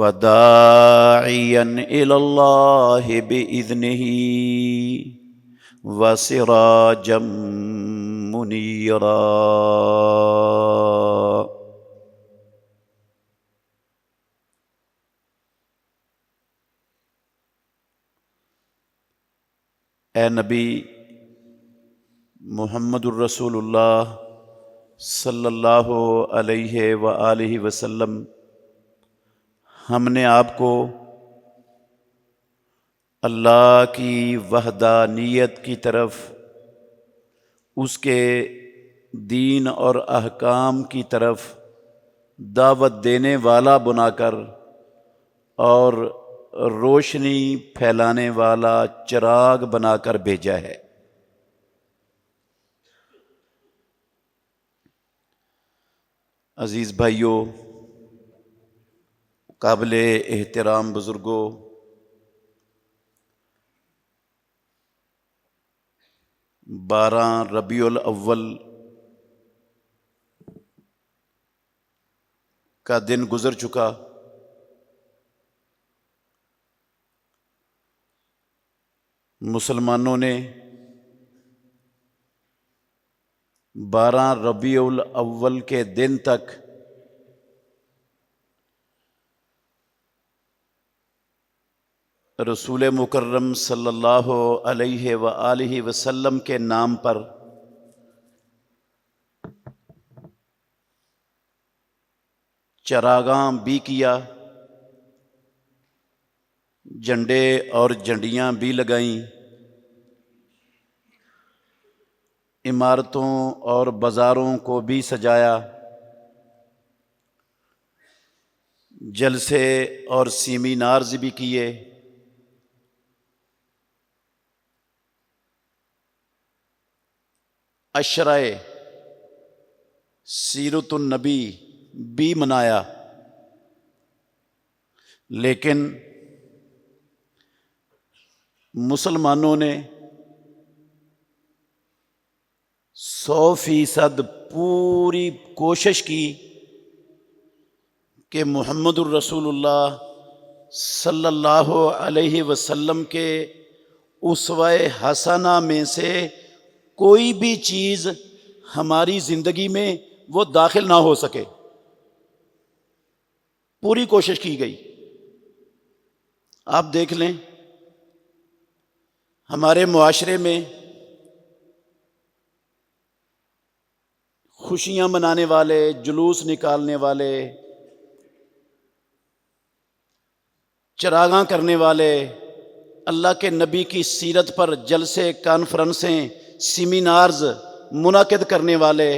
وداعيا إلى الله بإذنه وسراجا منيرا. اے نبی محمد الرسول اللہ صلی اللہ علیہ وآلہ وسلم، ہم نے آپ کو اللہ کی وحدانیت کی طرف، اس کے دین اور احکام کی طرف دعوت دینے والا بنا کر اور روشنی پھیلانے والا چراغ بنا کر بھیجا ہے۔ عزیز بھائیوں، قابل احترام بزرگوں، 12 ربیع الاول کا دن گزر چکا۔ مسلمانوں نے 12 ربیع الاول کے دن تک رسول مکرم صلی اللہ علیہ وآلہ وسلم کے نام پر چراغاں بھی کیا، جھنڈے اور جھنڈیاں بھی لگائیں، عمارتوں اور بازاروں کو بھی سجایا، جلسے اور سیمینارز بھی کیے، عشرہ سیرت النبی بھی منایا، لیکن مسلمانوں نے 100% پوری کوشش کی کہ محمد الرسول اللہ صلی اللہ علیہ وسلم کے اسوہ حسنہ میں سے کوئی بھی چیز ہماری زندگی میں وہ داخل نہ ہو سکے۔ پوری کوشش کی گئی۔ آپ دیکھ لیں، ہمارے معاشرے میں خوشیاں منانے والے، جلوس نکالنے والے، چراغاں کرنے والے، اللہ کے نبی کی سیرت پر جلسے، کانفرنسیں، سیمینارز منعقد کرنے والے،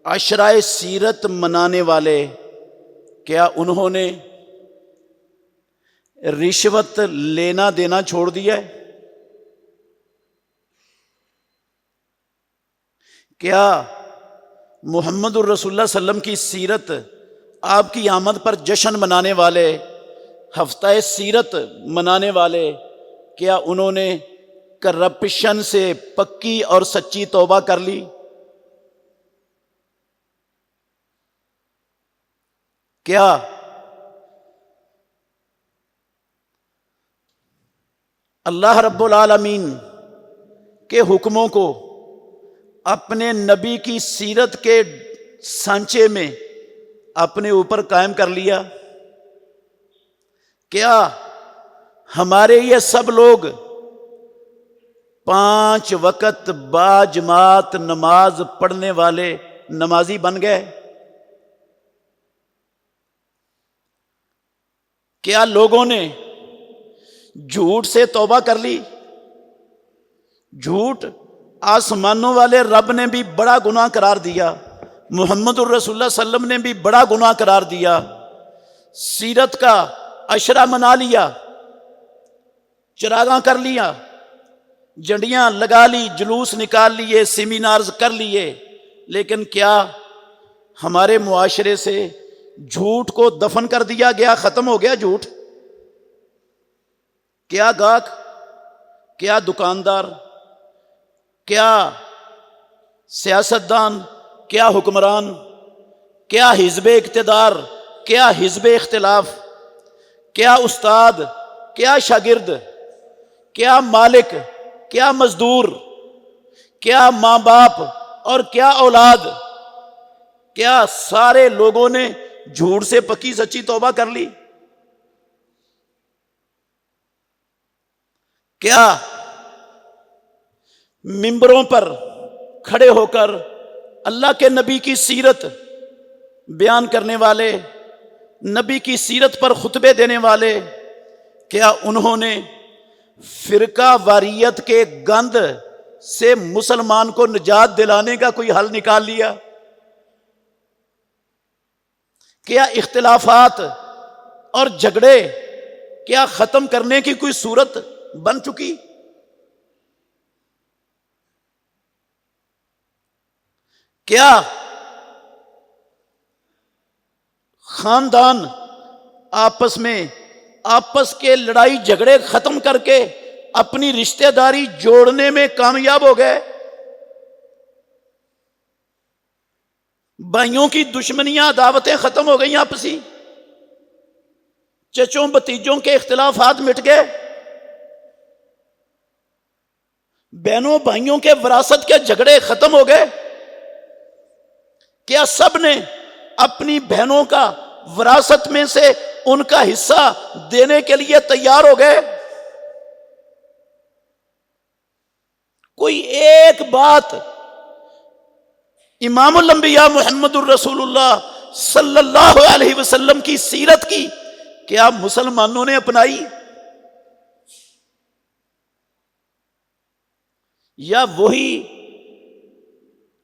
عشرہ سیرت منانے والے، کیا انہوں نے رشوت لینا دینا چھوڑ دیا ہے؟ کیا محمد الرسول اللہ صلی اللہ علیہ وسلم کی سیرت، آپ کی آمد پر جشن منانے والے، ہفتہ سیرت منانے والے، کیا انہوں نے کرپشن سے پکی اور سچی توبہ کر لی؟ کیا اللہ رب العالمین کے حکموں کو اپنے نبی کی سیرت کے سانچے میں اپنے اوپر قائم کر لیا؟ کیا ہمارے یہ سب لوگ 5 وقت باجماعت نماز پڑھنے والے نمازی بن گئے؟ کیا لوگوں نے جھوٹ سے توبہ کر لی؟ جھوٹ آسمانوں والے رب نے بھی بڑا گناہ قرار دیا، محمد الرسول اللہ صلی اللہ علیہ وسلم نے بھی بڑا گناہ قرار دیا۔ سیرت کا عشرہ منا لیا، چراغاں کر لیا، جھنڈیاں لگا لی، جلوس نکال لیے، سیمینارز کر لیے، لیکن کیا ہمارے معاشرے سے جھوٹ کو دفن کر دیا گیا؟ ختم ہو گیا جھوٹ؟ کیا گاہک، کیا دکاندار، کیا سیاستدان، کیا حکمران، کیا حزب اقتدار، کیا حزب اختلاف، کیا استاد، کیا شاگرد، کیا مالک، کیا مزدور، کیا ماں باپ اور کیا اولاد، کیا سارے لوگوں نے جھوٹ سے پکی سچی توبہ کر لی؟ کیا ممبروں پر کھڑے ہو کر اللہ کے نبی کی سیرت بیان کرنے والے، نبی کی سیرت پر خطبے دینے والے، کیا انہوں نے فرقہ واریت کے گند سے مسلمان کو نجات دلانے کا کوئی حل نکال لیا؟ کیا اختلافات اور جھگڑے کیا ختم کرنے کی کوئی صورت بن چکی؟ کیا خاندان آپس کے لڑائی جھگڑے ختم کر کے اپنی رشتہ داری جوڑنے میں کامیاب ہو گئے؟ بھائیوں کی دشمنیاں، عداوتیں ختم ہو گئیں آپسی، چچوں بھتیجوں کے اختلافات مٹ گئے، بہنوں بھائیوں کے وراثت کے جھگڑے ختم ہو گئے؟ کیا سب نے اپنی بہنوں کا وراثت میں سے ان کا حصہ دینے کے لیے تیار ہو گئے؟ کوئی ایک بات امام الانبیاء محمد الرسول اللہ صلی اللہ علیہ وسلم کی سیرت کی کیا مسلمانوں نے اپنائی؟ یا وہی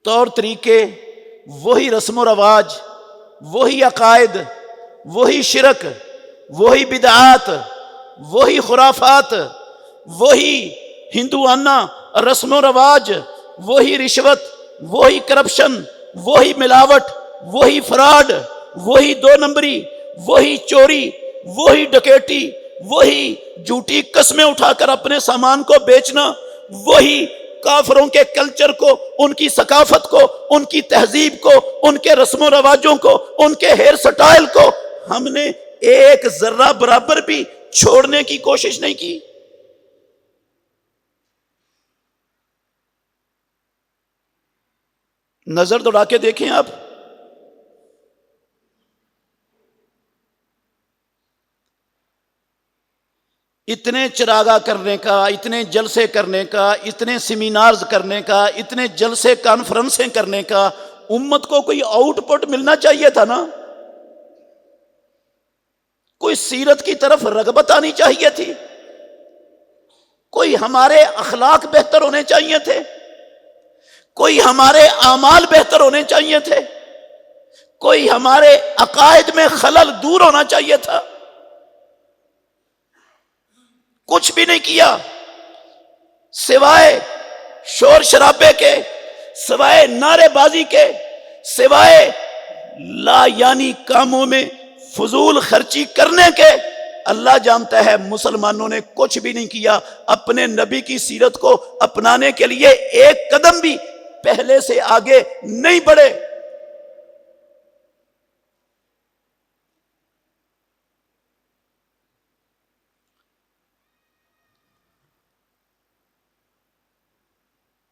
طور طریقے، وہی رسم و رواج، وہی عقائد، وہی شرک، وہی بدعات، وہی خرافات، وہی ہندوانہ رسم و رواج، وہی رشوت، وہی کرپشن، وہی ملاوٹ، وہی فراڈ، وہی دو نمبری، وہی چوری، وہی ڈکیٹی، وہی جھوٹی قسمیں اٹھا کر اپنے سامان کو بیچنا، وہی کافروں کے کلچر کو، ان کی ثقافت کو، ان کی تہذیب کو، ان کے رسم و رواجوں کو، ان کے ہیئر سٹائل کو ہم نے ایک ذرہ برابر بھی چھوڑنے کی کوشش نہیں کی۔ نظر دوڑا کے دیکھیں آپ، اتنے چراغاں کرنے کا، اتنے جلسے کرنے کا، اتنے سیمینارز کرنے کا، اتنے جلسے کانفرنسیں کرنے کا، امت کو کوئی آؤٹ پٹ ملنا چاہیے تھا نا، کوئی سیرت کی طرف رغبت آنی چاہیے تھی، کوئی ہمارے اخلاق بہتر ہونے چاہیے تھے، کوئی ہمارے اعمال بہتر ہونے چاہیے تھے، کوئی ہمارے عقائد میں خلل دور ہونا چاہیے تھا۔ کچھ بھی نہیں کیا، سوائے شور شرابے کے، سوائے نعرے بازی کے، سوائے لا یعنی کاموں میں فضول خرچی کرنے کے۔ اللہ جانتا ہے مسلمانوں نے کچھ بھی نہیں کیا، اپنے نبی کی سیرت کو اپنانے کے لیے ایک قدم بھی پہلے سے آگے نہیں بڑھے۔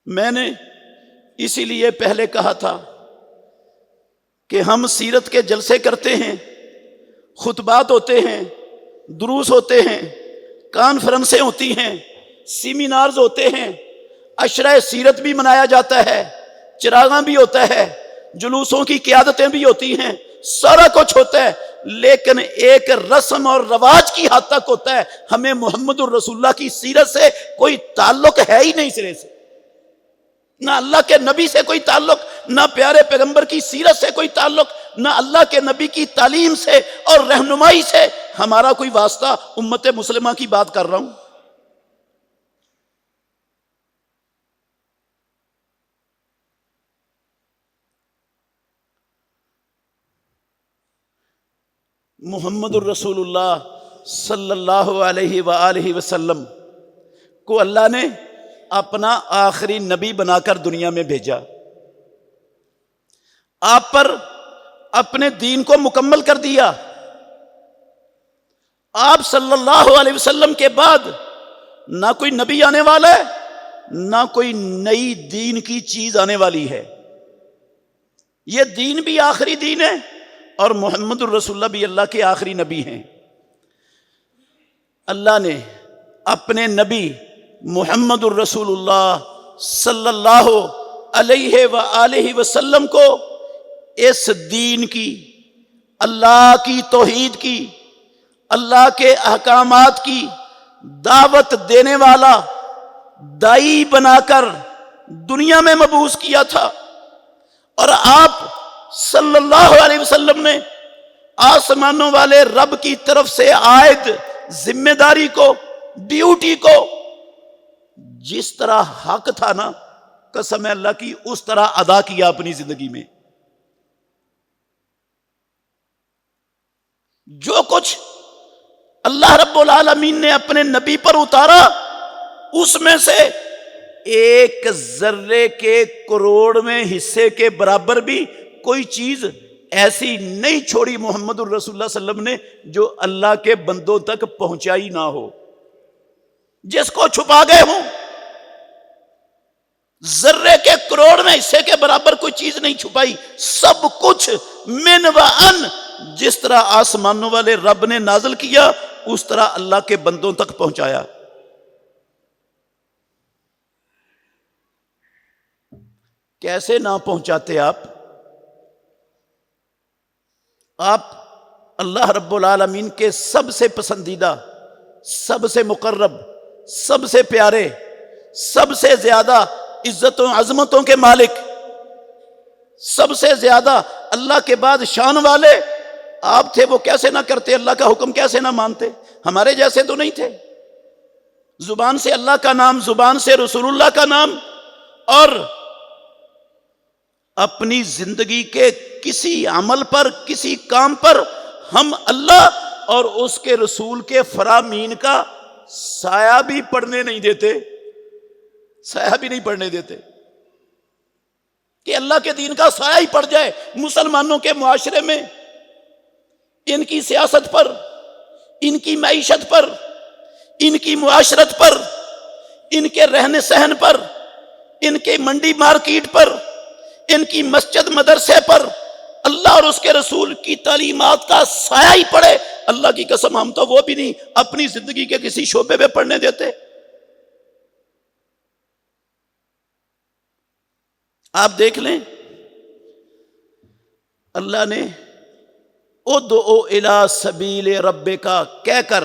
میں نے اسی لیے پہلے کہا تھا کہ ہم سیرت کے جلسے کرتے ہیں، خطبات ہوتے ہیں، دروس ہوتے ہیں، کانفرنسیں ہوتی ہیں، سیمینارز ہوتے ہیں، عشرہ سیرت بھی منایا جاتا ہے، چراغاں بھی ہوتا ہے، جلوسوں کی قیادتیں بھی ہوتی ہیں، سارا کچھ ہوتا ہے، لیکن ایک رسم اور رواج کی حد تک ہوتا ہے۔ ہمیں محمد الرسول اللہ کی سیرت سے کوئی تعلق ہے ہی نہیں سرے سے، نہ اللہ کے نبی سے کوئی تعلق، نہ پیارے پیغمبر کی سیرت سے کوئی تعلق، نہ اللہ کے نبی کی تعلیم سے اور رہنمائی سے ہمارا کوئی واسطہ۔ امت مسلمہ کی بات کر رہا ہوں۔ محمد الرسول اللہ صلی اللہ علیہ وآلہ وسلم کو اللہ نے اپنا آخری نبی بنا کر دنیا میں بھیجا، آپ پر اپنے دین کو مکمل کر دیا، آپ صلی اللہ علیہ وسلم کے بعد نہ کوئی نبی آنے والا ہے، نہ کوئی نئی دین کی چیز آنے والی ہے۔ یہ دین بھی آخری دین ہے اور محمد الرسول اللہ بھی اللہ کے آخری نبی ہیں۔ اللہ نے اپنے نبی محمد الرسول اللہ صلی اللہ علیہ وآلہ وسلم کو اس دین کی، اللہ کی توحید کی، اللہ کے احکامات کی دعوت دینے والا دائی بنا کر دنیا میں مبعوث کیا تھا، اور آپ صلی اللہ علیہ وسلم نے آسمانوں والے رب کی طرف سے عائد ذمہ داری کو، ڈیوٹی کو جس طرح حق تھا نا، قسم ہے اللہ کی، اس طرح ادا کیا اپنی زندگی میں۔ جو کچھ اللہ رب العالمین نے اپنے نبی پر اتارا، اس میں سے ایک ذرے کے کروڑویں حصے کے برابر بھی کوئی چیز ایسی نہیں چھوڑی محمد الرسول اللہ صلی اللہ علیہ وسلم نے جو اللہ کے بندوں تک پہنچائی نہ ہو، جس کو چھپا گئے ہوں۔ ذرے کے کروڑویں حصے کے برابر کوئی چیز نہیں چھپائی، سب کچھ من و ان، جس طرح آسمانوں والے رب نے نازل کیا اس طرح اللہ کے بندوں تک پہنچایا۔ کیسے نہ پہنچاتے آپ اللہ رب العالمین کے سب سے پسندیدہ، سب سے مقرب، سب سے پیارے، سب سے زیادہ عزت و عظمتوں کے مالک، سب سے زیادہ اللہ کے بعد شان والے آپ تھے، وہ کیسے نہ کرتے؟ اللہ کا حکم کیسے نہ مانتے؟ ہمارے جیسے تو نہیں تھے۔ زبان سے اللہ کا نام، زبان سے رسول اللہ کا نام، اور اپنی زندگی کے کسی عمل پر، کسی کام پر ہم اللہ اور اس کے رسول کے فرامین کا سایہ بھی پڑنے نہیں دیتے، سایہ بھی نہیں پڑنے دیتے کہ اللہ کے دین کا سایہ ہی پڑ جائے مسلمانوں کے معاشرے میں، ان کی سیاست پر، ان کی معیشت پر، ان کی معاشرت پر، ان کے رہن سہن پر، ان کے منڈی مارکیٹ پر، ان کی مسجد مدرسے پر اللہ اور اس کے رسول کی تعلیمات کا سایہ ہی پڑے۔ اللہ کی قسم ہم تو وہ بھی نہیں اپنی زندگی کے کسی شعبے میں پڑھنے دیتے۔ آپ دیکھ لیں، اللہ نے ادعو الی سبیل ربک کہہ کر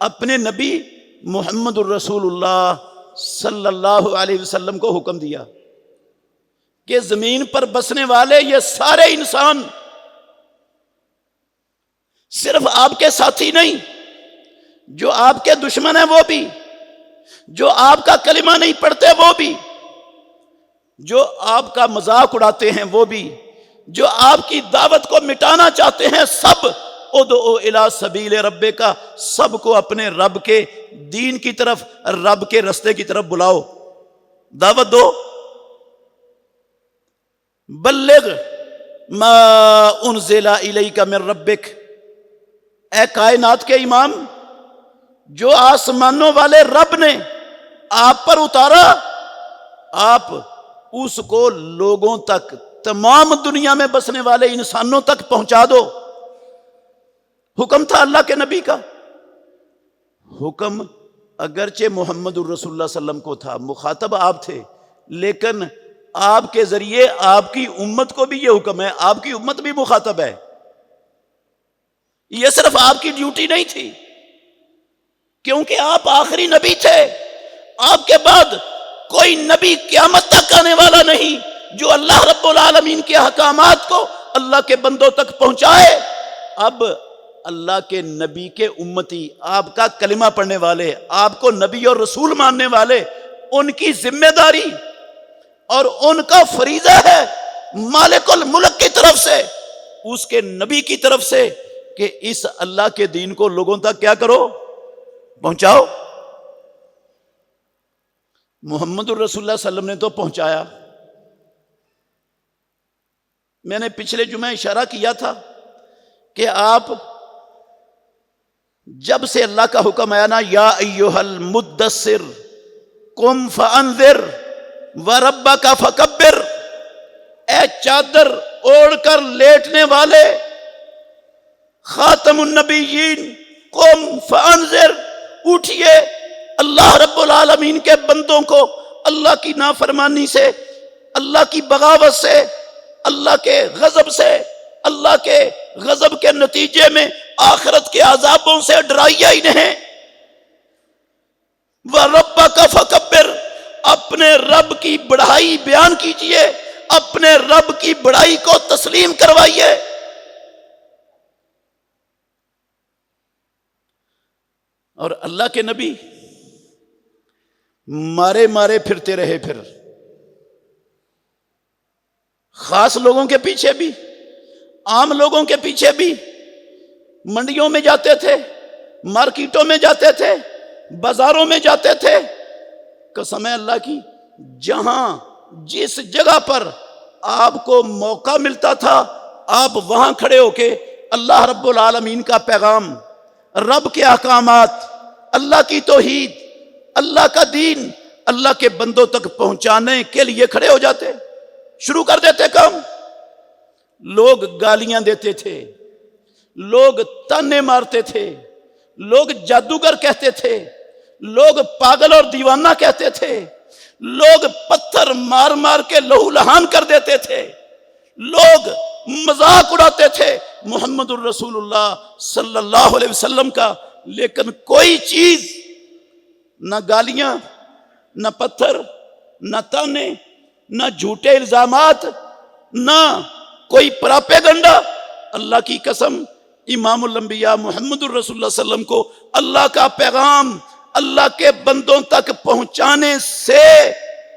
اپنے نبی محمد الرسول اللہ صلی اللہ علیہ وسلم کو حکم دیا کہ زمین پر بسنے والے یہ سارے انسان صرف آپ کے ساتھی نہیں، جو آپ کے دشمن ہیں وہ بھی، جو آپ کا کلمہ نہیں پڑھتے وہ بھی، جو آپ کا مذاق اڑاتے ہیں وہ بھی، جو آپ کی دعوت کو مٹانا چاہتے ہیں، سب ادعو الی سبیل ربک، سب کو اپنے رب کے دین کی طرف، رب کے رستے کی طرف بلاؤ، دعوت دو۔ بلغ ما انزل الیک من ربک، اے کائنات کے امام، جو آسمانوں والے رب نے آپ پر اتارا، آپ اس کو لوگوں تک، تمام دنیا میں بسنے والے انسانوں تک پہنچا دو۔ حکم تھا اللہ کے نبی کا، حکم اگرچہ محمد الرسول اللہ صلی اللہ علیہ وسلم کو تھا، مخاطب آپ تھے، لیکن آپ کے ذریعے آپ کی امت کو بھی یہ حکم ہے، آپ کی امت بھی مخاطب ہے۔ یہ صرف آپ کی ڈیوٹی نہیں تھی، کیونکہ آپ آخری نبی تھے، آپ کے بعد کوئی نبی قیامت تک آنے والا نہیں جو اللہ رب العالمین کے احکامات کو اللہ کے بندوں تک پہنچائے۔ اب اللہ کے نبی کے امتی، آپ کا کلمہ پڑھنے والے، آپ کو نبی اور رسول ماننے والے، ان کی ذمہ داری اور ان کا فریضہ ہے مالک الملک کی طرف سے، اس کے نبی کی طرف سے، کہ اس اللہ کے دین کو لوگوں تک کیا کرو؟ پہنچاؤ۔ محمد الرسول اللہ صلی اللہ علیہ وسلم نے تو پہنچایا۔ میں نے پچھلے جمعہ اشارہ کیا تھا کہ آپ جب سے اللہ کا حکم آیا نا، یا ایھا المدثر قم فانذر وربک فکبر، اے چادر اوڑھ کر لیٹنے والے، خاتم النبیین قم فانذر، اٹھئے اللہ رب العالمین کے بندوں کو اللہ کی نافرمانی سے، اللہ کی بغاوت سے، اللہ کے غضب سے، اللہ کے غضب کے نتیجے میں آخرت کے عذابوں سے ڈرائیے ہی نہیں۔ وَرَبَّكَ فَكَبِّرْ، اپنے رب کی بڑائی بیان کیجئے، اپنے رب کی بڑائی کو تسلیم کروائیے۔ اور اللہ کے نبی مارے مارے پھرتے رہے، پھر خاص لوگوں کے پیچھے بھی، عام لوگوں کے پیچھے بھی، منڈیوں میں جاتے تھے، مارکیٹوں میں جاتے تھے، بازاروں میں جاتے تھے، قسم ہے اللہ کی، جہاں جس جگہ پر آپ کو موقع ملتا تھا آپ وہاں کھڑے ہو کے اللہ رب العالمین کا پیغام، رب کے احکامات، اللہ کی توحید، اللہ کا دین اللہ کے بندوں تک پہنچانے کے لیے کھڑے ہو جاتے، شروع کر دیتے کام۔ لوگ گالیاں دیتے تھے، لوگ تانے مارتے تھے، لوگ جادوگر کہتے تھے، لوگ پاگل اور دیوانہ کہتے تھے، لوگ پتھر مار مار کے لہو لہان کر دیتے تھے، لوگ مذاق اڑاتے تھے محمد الرسول اللہ صلی اللہ علیہ وسلم کا، لیکن کوئی چیز، نہ گالیاں، نہ پتھر، نہ تانے، نہ جھوٹے الزامات، نہ کوئی پراپیگنڈا، اللہ کی قسم امام الانبیاء محمد الرسول اللہ صلی اللہ علیہ وسلم کو اللہ کا پیغام اللہ کے بندوں تک پہنچانے سے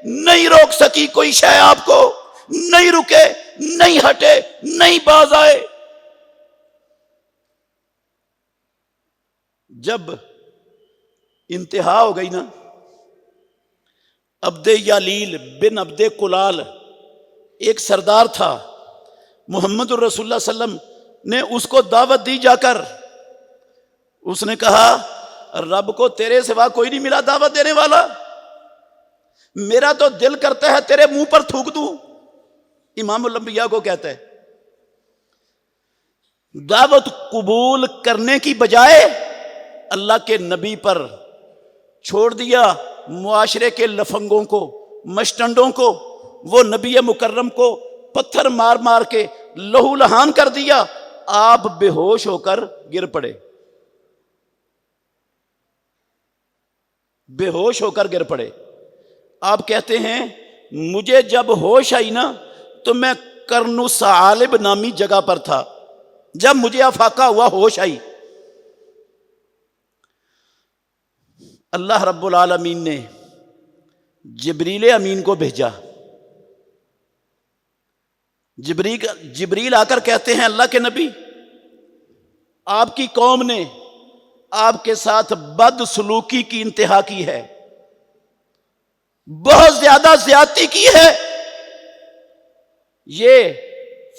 نہیں روک سکی کوئی شے، آپ کو نہیں رکے، نہیں ہٹے، نہیں باز آئے۔ جب انتہا ہو گئی نا، عبد یالیل بن عبد کلال ایک سردار تھا، محمد الرسول اللہ صلی اللہ علیہ وسلم نے اس کو دعوت دی جا کر، اس نے کہا رب کو تیرے سوا کوئی نہیں ملا دعوت دینے والا، میرا تو دل کرتا ہے تیرے منہ پر تھوک دوں۔ امام الانبیاء کو کہتا ہے دعوت قبول کرنے کی بجائے اللہ کے نبی پر چھوڑ دیا معاشرے کے لفنگوں کو، مشٹنڈوں کو، وہ نبی مکرم کو پتھر مار مار کے لہو لہان کر دیا، آپ بے ہوش ہو کر گر پڑے، بے ہوش ہو کر گر پڑے۔ آپ کہتے ہیں مجھے جب ہوش آئی نا تو میں کرنو ثعالب نامی جگہ پر تھا، جب مجھے افاقہ ہوا، ہوش آئی، اللہ رب العالمین نے جبریل امین کو بھیجا۔ جبریل آ کر کہتے ہیں اللہ کے نبی، آپ کی قوم نے آپ کے ساتھ بد سلوکی کی انتہا کی ہے، بہت زیادہ زیادتی کی ہے، یہ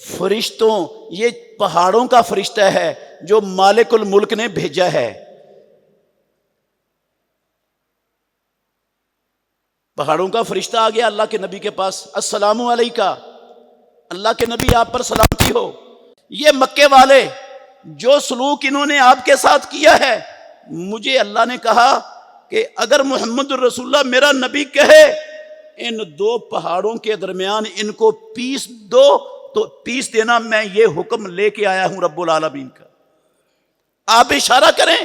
فرشتوں، یہ پہاڑوں کا فرشتہ ہے جو مالک الملک نے بھیجا ہے۔ پہاڑوں کا فرشتہ آ گیا اللہ کے نبی کے پاس، السلام علیکہ، اللہ کے نبی آپ پر سلامتی ہو، یہ مکے والے جو سلوک انہوں نے آپ کے ساتھ کیا ہے، مجھے اللہ نے کہا کہ اگر محمد الرسول اللہ میرا نبی کہے ان دو پہاڑوں کے درمیان ان کو پیس دو تو پیس دینا، میں یہ حکم لے کے آیا ہوں رب العالمین کا۔ آپ اشارہ کریں،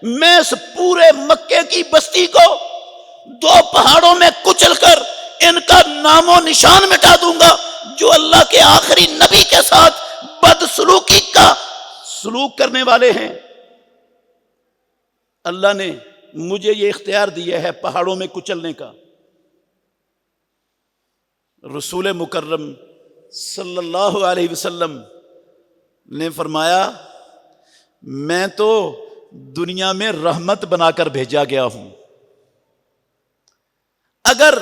میں اس پورے مکے کی بستی کو دو پہاڑوں میں کچل کر ان کا نام و نشان مٹا دوں گا جو اللہ کے آخری نبی کے ساتھ بدسلوکی کا سلوک کرنے والے ہیں۔ اللہ نے مجھے یہ اختیار دیا ہے پہاڑوں میں کچلنے کا۔ رسول مکرم صلی اللہ علیہ وسلم نے فرمایا میں تو دنیا میں رحمت بنا کر بھیجا گیا ہوں، اگر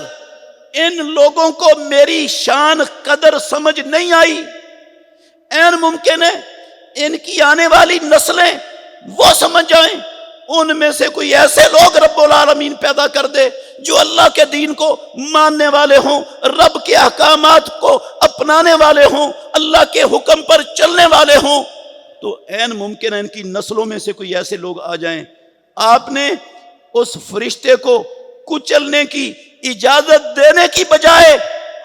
ان لوگوں کو میری شان قدر سمجھ نہیں آئی، این ممکن ہے ان کی آنے والی نسلیں وہ سمجھ جائیں ان میں سے کوئی ایسے لوگ رب العالمین پیدا کر دے جو اللہ کے دین کو ماننے والے ہوں، رب کے احکامات کو اپنانے والے ہوں، اللہ کے حکم پر چلنے والے ہوں، تو عین ممکن ہے ان کی نسلوں میں سے کوئی ایسے لوگ آ جائیں۔ آپ نے اس فرشتے کو کچلنے کی اجازت دینے کی بجائے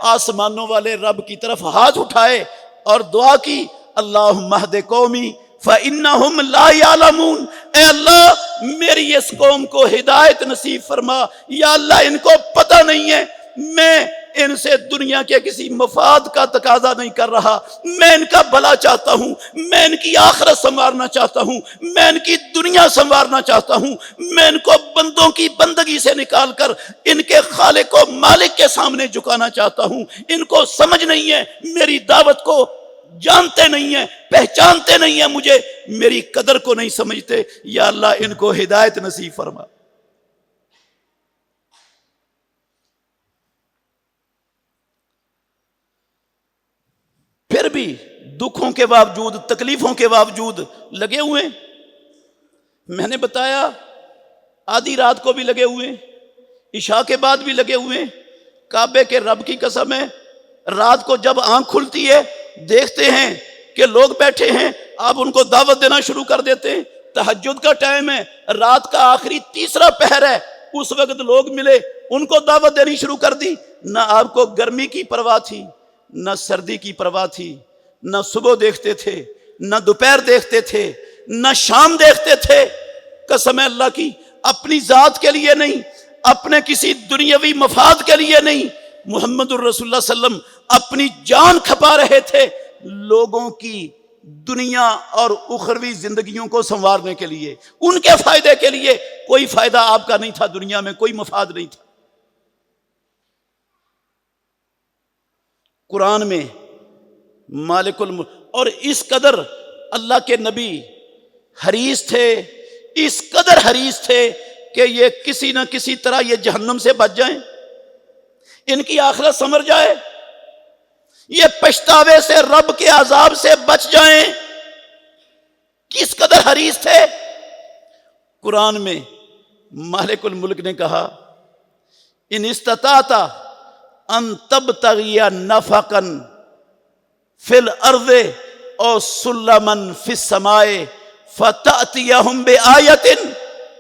آسمانوں والے رب کی طرف ہاتھ اٹھائے اور دعا کی، اللہم اہد قومی فإنہم لا یعلمون، اے اللہ میری اس قوم کو ہدایت نصیب فرما، یا اللہ ان کو پتہ نہیں ہے، میں ان سے دنیا کے کسی مفاد کا تقاضا نہیں کر رہا، میں ان کا بھلا چاہتا ہوں، میں ان کی آخرت سنوارنا چاہتا ہوں، میں ان کی دنیا سنوارنا چاہتا ہوں، میں ان کو بندوں کی بندگی سے نکال کر ان کے خالق و مالک کے سامنے جھکانا چاہتا ہوں۔ ان کو سمجھ نہیں ہے، میری دعوت کو جانتے نہیں ہیں، پہچانتے نہیں ہیں، مجھے میری قدر کو نہیں سمجھتے، یا اللہ ان کو ہدایت نصیب فرما۔ پھر بھی دکھوں کے باوجود، تکلیفوں کے باوجود لگے ہوئے، میں نے بتایا آدھی رات کو بھی لگے ہوئے، عشاء کے بعد بھی لگے ہوئے۔ کعبے کے رب کی قسم ہے، رات کو جب آنکھ کھلتی ہے دیکھتے ہیں کہ لوگ بیٹھے ہیں، آپ ان کو دعوت دینا شروع کر دیتے ہیں۔ تہجد کا ٹائم ہے، رات کا آخری تیسرا پہر ہے، اس وقت لوگ ملے، ان کو دعوت دینی شروع کر دی۔ نہ آپ کو گرمی کی پرواہ تھی، نہ سردی کی پرواہ تھی، نہ صبح دیکھتے تھے، نہ دوپہر دیکھتے تھے، نہ شام دیکھتے تھے۔ قسم ہے اللہ کی، اپنی ذات کے لیے نہیں، اپنے کسی دنیاوی مفاد کے لیے نہیں، محمد الرسول اللہ صلی اللہ علیہ وسلم اپنی جان کھپا رہے تھے لوگوں کی دنیا اور اخروی زندگیوں کو سنوارنے کے لیے، ان کے فائدے کے لیے۔ کوئی فائدہ آپ کا نہیں تھا، دنیا میں کوئی مفاد نہیں تھا۔ قرآن میں مالک الملک، اور اس قدر اللہ کے نبی حریص تھے، اس قدر حریص تھے کہ یہ کسی نہ کسی طرح یہ جہنم سے بچ جائیں، ان کی آخرت سنور جائے، یہ پچھتاوے سے، رب کے عذاب سے بچ جائیں۔ کس قدر حریص تھے۔ قرآن میں مالک الملک نے کہا، ان استطاعت ان تبتغی نفقا فی الارض او سلما فی السماء فتأتیہم بآیت۔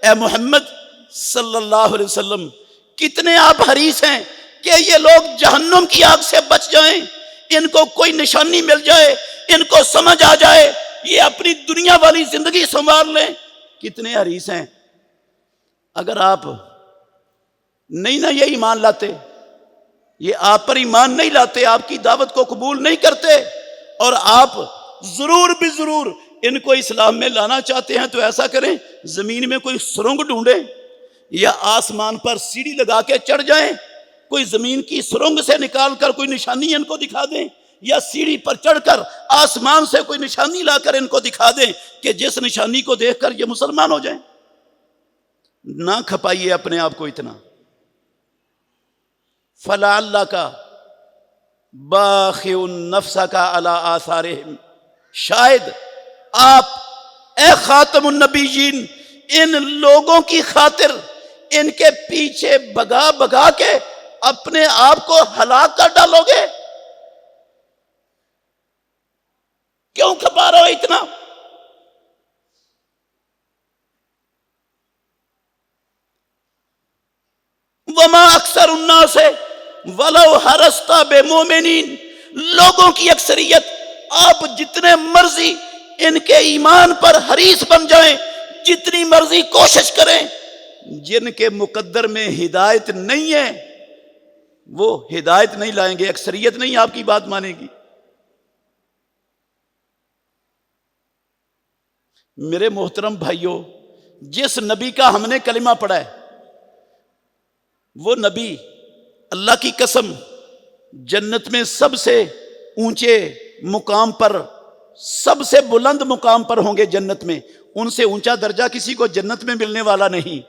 اے محمد صلی اللہ علیہ وسلم، کتنے آپ حریص ہیں کہ یہ لوگ جہنم کی آگ سے بچ جائیں، ان کو کوئی نشانی مل جائے، ان کو سمجھ آ جائے، یہ اپنی دنیا والی زندگی سنوار لیں۔ کتنے حریص ہیں۔ اگر آپ نہیں نہ یہ ایمان لاتے، یہ آپ پر ایمان نہیں لاتے، آپ کی دعوت کو قبول نہیں کرتے، اور آپ ضرور بھی ضرور ان کو اسلام میں لانا چاہتے ہیں، تو ایسا کریں، زمین میں کوئی سرنگ ڈھونڈیں، یا آسمان پر سیڑھی لگا کے چڑھ جائیں، کوئی زمین کی سرنگ سے نکال کر کوئی نشانی ان کو دکھا دیں، یا سیڑھی پر چڑھ کر آسمان سے کوئی نشانی لا کر ان کو دکھا دیں کہ جس نشانی کو دیکھ کر یہ مسلمان ہو جائیں۔ نہ کھپائیے اپنے آپ کو اتنا۔ فَلَعَلَّكَ بَاخِعٌ نَفْسَكَ عَلَىٰ آثَارِهِمْ، شاید آپ اے خاتم النبیین ان لوگوں کی خاطر ان کے پیچھے بگا بگا کے اپنے آپ کو ہلاک کر ڈالو گے۔ کیوں کھپا رہے ہو اتنا؟ وما اکثر الناس ولو حرصت بمؤمنین، لوگوں کی اکثریت آپ جتنے مرضی ان کے ایمان پر حریص بن جائیں، جتنی مرضی کوشش کریں، جن کے مقدر میں ہدایت نہیں ہے وہ ہدایت نہیں لائیں گے، اکثریت نہیں آپ کی بات مانے گی۔ میرے محترم بھائیوں، جس نبی کا ہم نے کلمہ پڑھا ہے، وہ نبی اللہ کی قسم جنت میں سب سے اونچے مقام پر، سب سے بلند مقام پر ہوں گے جنت میں، ان سے اونچا درجہ کسی کو جنت میں ملنے والا نہیں۔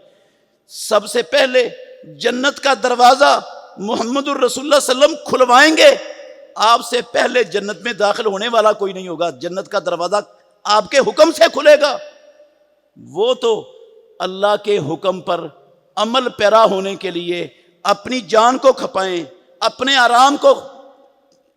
سب سے پہلے جنت کا دروازہ محمد الرسول اللہ صلی اللہ علیہ وسلم کھلوائیں گے، آپ سے پہلے جنت میں داخل ہونے والا کوئی نہیں ہوگا، جنت کا دروازہ آپ کے حکم سے کھلے گا۔ وہ تو اللہ کے حکم پر عمل پیرا ہونے کے لیے اپنی جان کو کھپائیں، اپنے آرام کو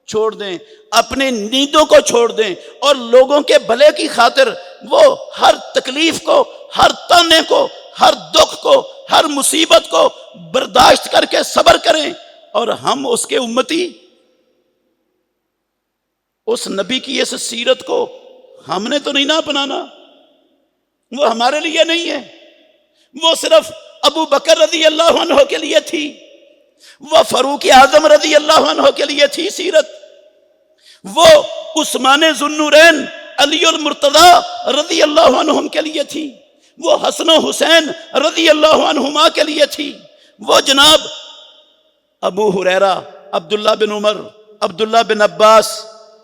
چھوڑ دیں، اپنے نیندوں کو چھوڑ دیں، اور لوگوں کے بھلے کی خاطر وہ ہر تکلیف کو، ہر تانے کو، ہر دکھ کو، ہر مصیبت کو برداشت کر کے صبر کریں۔ اور ہم اس کے امتی، اس نبی کی اس سیرت کو ہم نے تو نہیں نہ اپنانا، وہ ہمارے لیے نہیں ہے، وہ صرف ابو بکر رضی اللہ عنہ کے لیے تھی، وہ فاروق اعظم رضی اللہ عنہ کے لیے تھی سیرت، وہ عثمان ذو النورین علی المرتضی رضی اللہ عنہم کے لیے تھی، وہ حسن و حسین رضی اللہ عنہما کے لیے تھی، وہ جناب ابو ہریرہ، عبداللہ بن عمر، عبداللہ بن عباس،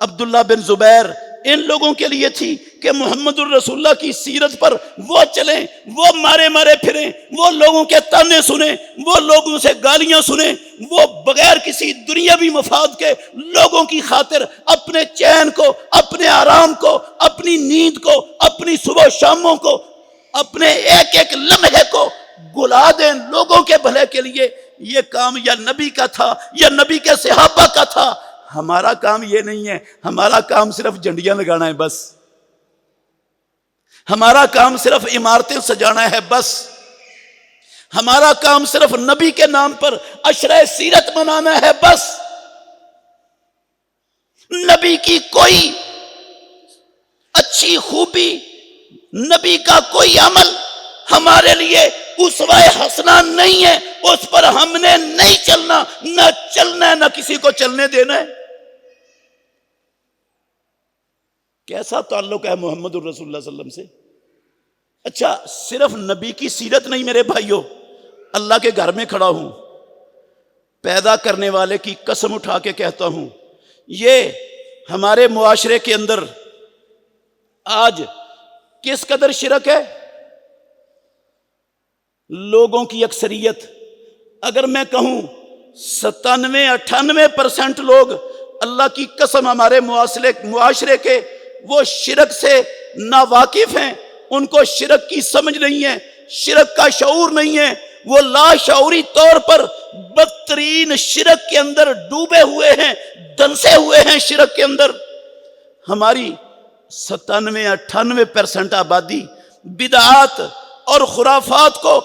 عبداللہ بن زبیر، ان لوگوں کے لیے تھی کہ محمد الرسول اللہ کی سیرت پر وہ چلیں، وہ مارے مارے پھریں، وہ لوگوں کے تانے سنیں، وہ لوگوں سے گالیاں سنیں، وہ بغیر کسی دنیاوی مفاد کے لوگوں کی خاطر اپنے چین کو، اپنے آرام کو، اپنی نیند کو، اپنی صبح و شاموں کو، اپنے ایک ایک لمحے کو گلا دیں لوگوں کے بھلے کے لیے۔ یہ کام یا نبی کا تھا یا نبی کے صحابہ کا تھا، ہمارا کام یہ نہیں ہے۔ ہمارا کام صرف جھنڈیاں لگانا ہے بس، ہمارا کام صرف عمارتیں سجانا ہے بس، ہمارا کام صرف نبی کے نام پر عشرہ سیرت منانا ہے بس۔ نبی کی کوئی اچھی خوبی، نبی کا کوئی عمل ہمارے لیے اسوہ حسنہ نہیں ہے، اس پر ہم نے نہیں چلنا، نہ چلنا ہے، نہ کسی کو چلنے دینا ہے۔ کیسا تعلق ہے محمد الرسول اللہ صلی اللہ علیہ وسلم سے؟ اچھا، صرف نبی کی سیرت نہیں میرے بھائیوں، اللہ کے گھر میں کھڑا ہوں، پیدا کرنے والے کی قسم اٹھا کے کہتا ہوں، یہ ہمارے معاشرے کے اندر آج کس قدر شرک ہے؟ لوگوں کی اکثریت، اگر میں کہوں 97-98% لوگ اللہ کی قسم ہمارے معاشرے کے وہ شرک سے ناواقف ہیں، ان کو شرک کی سمجھ نہیں ہے، شرک کا شعور نہیں ہے، وہ لاشعوری طور پر بدترین شرک کے اندر ڈوبے ہوئے ہیں، دنسے ہوئے ہیں شرک کے اندر۔ ہماری 97-98% آبادی بدعات اور خرافات کو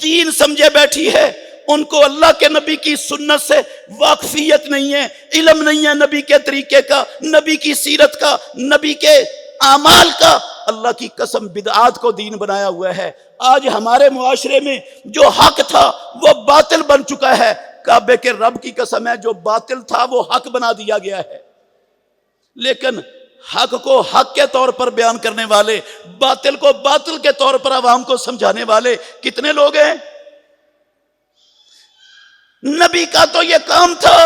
دین سمجھے بیٹھی ہے، ان کو اللہ کے نبی کی سنت سے واقفیت نہیں ہے، علم نہیں ہے نبی کے طریقے کا، نبی کی سیرت کا، نبی کے اعمال کا۔ اللہ کی قسم بدعات کو دین بنایا ہوا ہے۔ آج ہمارے معاشرے میں جو حق تھا وہ باطل بن چکا ہے۔ کعبے کے رب کی قسم ہے، جو باطل تھا وہ حق بنا دیا گیا ہے۔ لیکن حق کو حق کے طور پر بیان کرنے والے، باطل کو باطل کے طور پر عوام کو سمجھانے والے کتنے لوگ ہیں؟ نبی کا تو یہ کام تھا،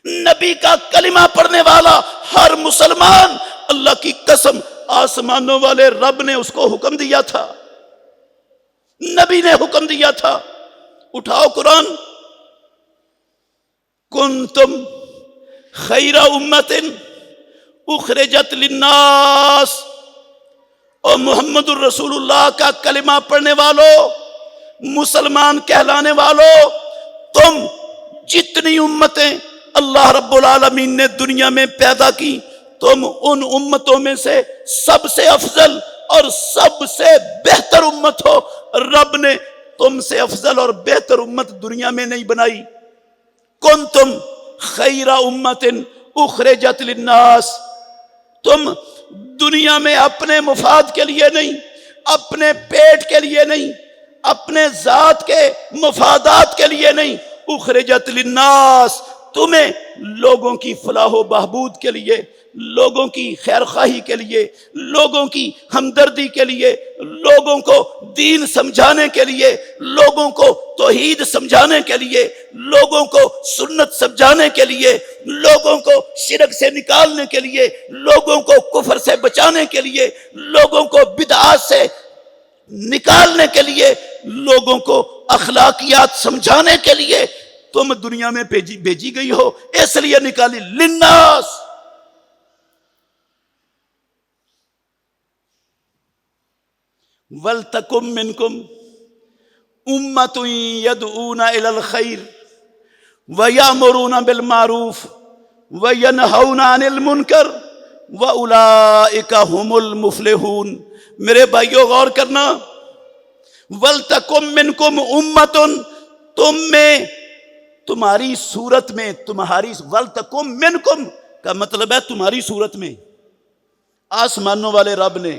نبی کا کلمہ پڑھنے والا ہر مسلمان، اللہ کی قسم آسمانوں والے رب نے اس کو حکم دیا تھا، نبی نے حکم دیا تھا۔ اٹھاؤ قرآن، کنتم خیر امت اخرجت للناس، اور محمد الرسول اللہ کا کلمہ پڑھنے والوں، مسلمان کہلانے والوں، تم جتنی امتیں اللہ رب العالمین نے دنیا میں پیدا کی، تم ان امتوں میں سے سب سے افضل اور سب سے بہتر امت ہو۔ رب نے تم سے افضل اور بہتر امت دنیا میں نہیں بنائی۔ کنتم خیر امت اخرجت للناس، تم دنیا میں اپنے مفاد کے لیے نہیں، اپنے پیٹ کے لیے نہیں، اپنے ذات کے مفادات کے لیے نہیں، اخرجت للناس، تمہیں لوگوں کی فلاح و بہبود کے لیے، لوگوں کی خیر خواہی کے لیے، لوگوں کی ہمدردی کے لیے، لوگوں کو دین سمجھانے کے لیے، لوگوں کو توحید سمجھانے کے لیے، لوگوں کو سنت سمجھانے کے لیے، لوگوں کو شرک سے نکالنے کے لیے، لوگوں کو کفر سے بچانے کے لیے، لوگوں کو بدعات سے نکالنے کے لیے، لوگوں کو اخلاقیات سمجھانے کے لیے تم دنیا میں بھیجی گئی ہو، اس لیے نکالی للناس۔ وَلْتَكُمْ مِنْكُمْ أُمَّةٌ يَدْعُونَ إِلَى الْخَيْرِ وَيَأْمُرُونَ بِالْمَعْرُوفِ وَيَنْهَوْنَ عَنِ الْمُنْكَرِ وَأُولَئِكَ هُمُ الْمُفْلِحُونَ۔ میرے بھائیو غور کرنا، وَلْتَكُمْ مِنْكُمْ أُمَّةٌ، تم میں، تمہاری صورت میں، تمہاری، وَلْتَكُمْ مِنْكُمْ کا مطلب ہے تمہاری صورت میں۔ آسمانوں والے رب نے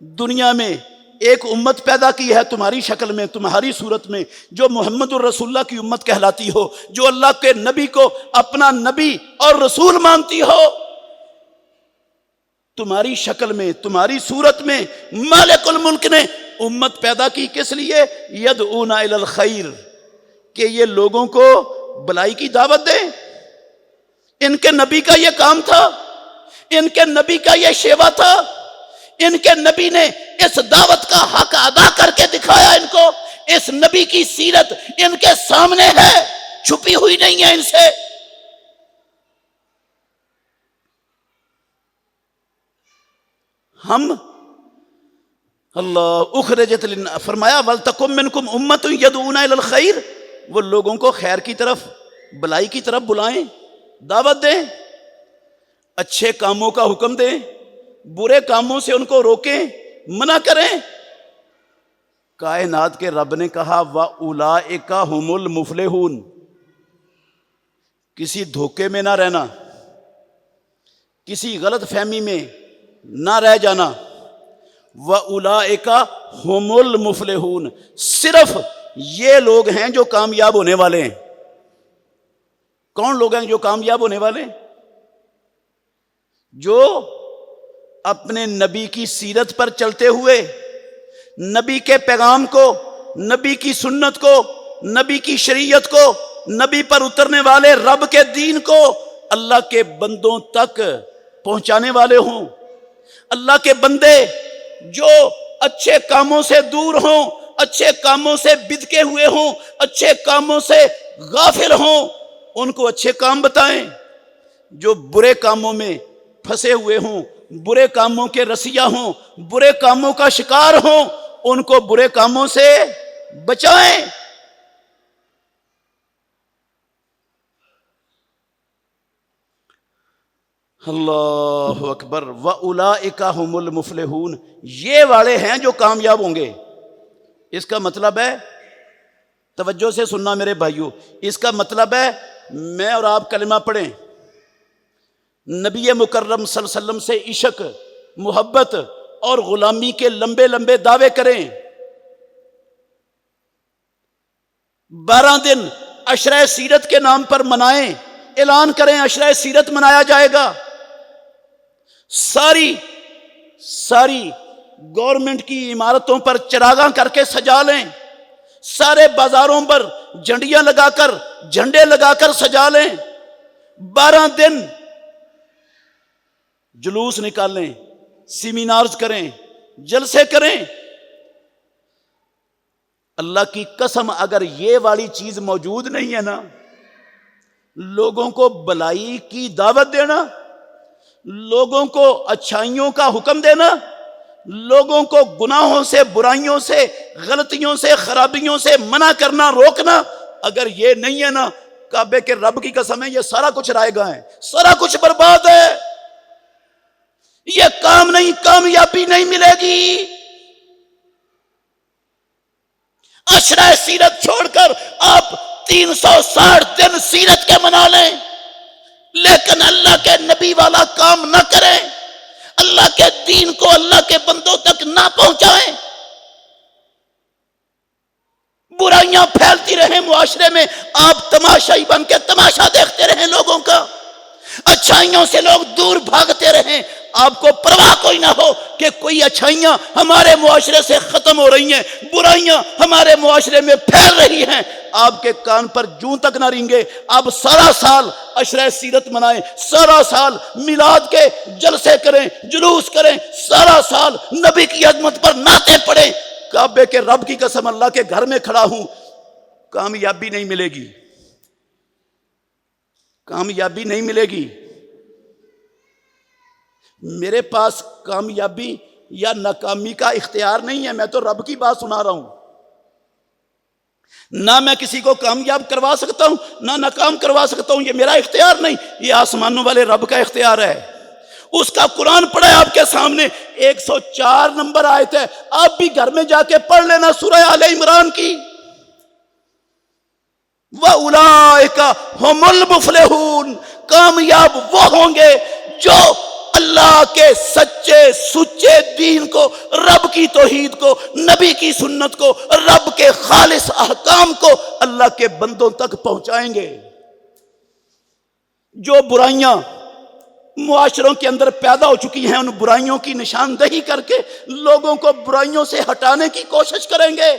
دنیا میں ایک امت پیدا کی ہے تمہاری شکل میں، تمہاری صورت میں، جو محمد الرسول اللہ کی امت کہلاتی ہو، جو اللہ کے نبی کو اپنا نبی اور رسول مانتی ہو۔ تمہاری شکل میں، تمہاری صورت میں مالک الملک نے امت پیدا کی، کس لیے؟ یدعون الی الخیر، کہ یہ لوگوں کو بلائی کی دعوت دیں۔ ان کے نبی کا یہ کام تھا، ان کے نبی کا یہ شیوا تھا، ان کے نبی نے اس دعوت کا حق ادا کر کے دکھایا ان کو۔ اس نبی کی سیرت ان کے سامنے ہے، چھپی ہوئی نہیں ہے ان سے۔ ہم اللہ اخرجت فرمایا وَلْتَكُمْ مِنْكُمْ أُمَّةٌ يَدْعُونَ إِلَى الْخَيْرِ، وہ لوگوں کو خیر کی طرف، بلائی کی طرف بلائیں، دعوت دیں، اچھے کاموں کا حکم دیں، برے کاموں سے ان کو روکیں، منع کریں۔ کائنات کے رب نے کہا وَأُولَئِكَ هُمُ الْمُفْلِحُونَ، کسی دھوکے میں نہ رہنا، کسی غلط فہمی میں نہ رہ جانا۔ وَأُولَئِكَ هُمُ الْمُفْلِحُونَ، صرف یہ لوگ ہیں جو کامیاب ہونے والے ہیں۔ کون لوگ ہیں جو کامیاب ہونے والے ہیں؟ جو اپنے نبی کی سیرت پر چلتے ہوئے، نبی کے پیغام کو، نبی کی سنت کو، نبی کی شریعت کو، نبی پر اترنے والے رب کے دین کو اللہ کے بندوں تک پہنچانے والے ہوں۔ اللہ کے بندے جو اچھے کاموں سے دور ہوں، اچھے کاموں سے بدکے ہوئے ہوں، اچھے کاموں سے غافل ہوں، ان کو اچھے کام بتائیں۔ جو برے کاموں میں پھنسے ہوئے ہوں، برے کاموں کے رسیہ ہوں، برے کاموں کا شکار ہوں، ان کو برے کاموں سے بچائیں۔ اللہ اکبر۔ وَأُولَئِكَ هُمُ الْمُفْلِحُونَ، یہ والے ہیں جو کامیاب ہوں گے۔ اس کا مطلب ہے، توجہ سے سننا میرے بھائیو، اس کا مطلب ہے میں اور آپ کلمہ پڑھیں، نبی مکرم صلی اللہ علیہ وسلم سے عشق، محبت اور غلامی کے لمبے لمبے دعوے کریں، 12 دن عشرہ سیرت کے نام پر منائیں، اعلان کریں عشرہ سیرت منایا جائے گا۔ ساری گورنمنٹ کی عمارتوں پر چراغاں کر کے سجا لیں، سارے بازاروں پر جھنڈیاں لگا کر، جھنڈے لگا کر سجا لیں، 12 دن جلوس نکالیں، سیمینارز کریں، جلسے کریں۔ اللہ کی قسم اگر یہ والی چیز موجود نہیں ہے نا، لوگوں کو بلائی کی دعوت دینا، لوگوں کو اچھائیوں کا حکم دینا، لوگوں کو گناہوں سے، برائیوں سے، غلطیوں سے، خرابیوں سے منع کرنا، روکنا، اگر یہ نہیں ہے نا، کعبے کے رب کی قسم ہے یہ سارا کچھ رائے گاں ہے، سارا کچھ برباد ہے، یہ کام نہیں، کامیابی نہیں ملے گی۔ عشرہ سیرت چھوڑ کر آپ 360 دن سیرت کے منا لیں، لیکن اللہ کے نبی والا کام نہ کریں، اللہ کے دین کو اللہ کے بندوں تک نہ پہنچائیں، برائیاں پھیلتی رہیں معاشرے میں، آپ تماشائی بن کے تماشا دیکھتے رہیں لوگوں کا، اچھائیوں سے لوگ دور بھاگتے رہیں، آپ کو پرواہ کوئی نہ ہو کہ کوئی اچھائیاں ہمارے معاشرے سے ختم ہو رہی ہیں، برائیاں ہمارے معاشرے میں پھیل رہی ہیں، آپ کے کان پر جوں تک نہ رینگے۔ آپ سارا سال عشرہ سیرت منائیں، سارا سال میلاد کے جلسے کریں، جلوس کریں، سارا سال نبی کی عظمت پر نعتیں پڑھیں، کعبے کے رب کی قسم اللہ کے گھر میں کھڑا ہوں، کامیابی نہیں ملے گی، کامیابی نہیں ملے گی۔ میرے پاس کامیابی یا ناکامی کا اختیار نہیں ہے، میں تو رب کی بات سنا رہا ہوں۔ نہ میں کسی کو کامیاب کروا سکتا ہوں نہ ناکام کروا سکتا ہوں، یہ میرا اختیار نہیں، یہ آسمانوں والے رب کا اختیار ہے۔ اس کا قرآن پڑھا ہے آپ کے سامنے، 104 نمبر آیت ہے، آپ بھی گھر میں جا کے پڑھ لینا سورہ آل عمران کی۔ وَأُولَئِكَ هُمُ الْمُفْلِحُونَ، کامیاب وہ ہوں گے جو اللہ کے سچے سچے دین کو، رب کی توحید کو، نبی کی سنت کو، رب کے خالص احکام کو اللہ کے بندوں تک پہنچائیں گے۔ جو برائیاں معاشروں کے اندر پیدا ہو چکی ہیں، ان برائیوں کی نشاندہی کر کے لوگوں کو برائیوں سے ہٹانے کی کوشش کریں گے۔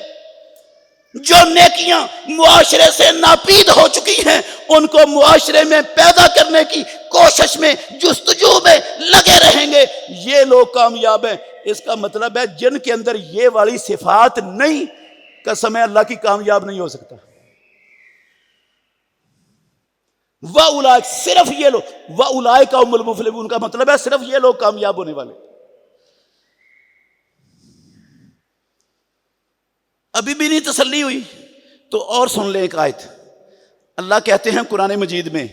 جو نیکیاں معاشرے سے ناپید ہو چکی ہیں، ان کو معاشرے میں پیدا کرنے کی کوشش میں، جستجو میں لگے رہیں گے، یہ لوگ کامیاب ہیں۔ اس کا مطلب ہے جن کے اندر یہ والی صفات نہیں، قسم ہے اللہ کی، کامیاب نہیں ہو سکتا۔ وَأُولَئِكَ، صرف یہ لوگ، وَأُولَئِكَ هُمُ الْمُفْلِحُونَ کا مطلب ہے صرف یہ لوگ کامیاب ہونے والے۔ ابھی بھی نہیں تسلی ہوئی تو اور سن لیں ایک آیت۔ اللہ کہتے ہیں قرآن مجید میں